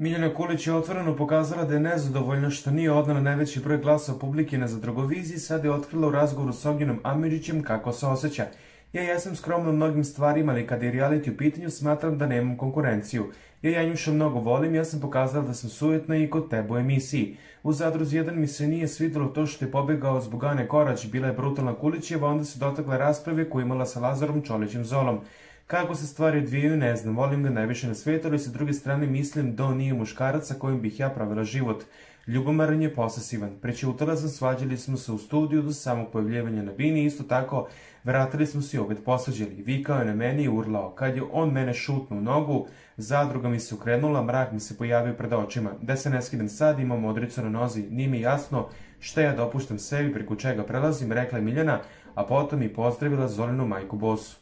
Miljana Kulić je otvoreno pokazala da je nezadovoljna što nije odnela najveći broj glasova publike na Zadrugoviziji, sad je otkrila u razgovoru s Ognjenom Amidžićem kako se osjeća. Ja jesam skromna u mnogim stvarima, ali kada je reality u pitanju smatram da nemam konkurenciju. Ja Janjuša mnogo volim, ja sam pokazala da sam sujetna i kod tebe u emisiji. U Zadruzi 1 mi se nije svidelo to što je pobegao zbog Ane Korać, bila je brutalna Kulićeva, onda se dotakla rasprave koju imala sa Lazarom Čolićem Zolom. Kako se stvari odvijaju, ne znam, volim ga najviše na svijetu, ali sa druge strane mislim da on nije muškarac sa kojim bih ja pravila život. Ljubomoran je posesivan. Prećutala sam, svađali smo se u studiju do samog pojavljivanja na bini, isto tako vratili smo se i opet posvađali. Vikao je na meni i urlao. Kad je on mene šutnuo u nogu, zadruga mi se ukrenula, mrak mi se pojavio pred očima. Da se ne skidam sad, imam modricu na nozi, nije mi jasno šta ja dopuštam sebi, preko čega prelazim, rekla je Miljana, a potom i pozdravila Zolinu majku Bosu.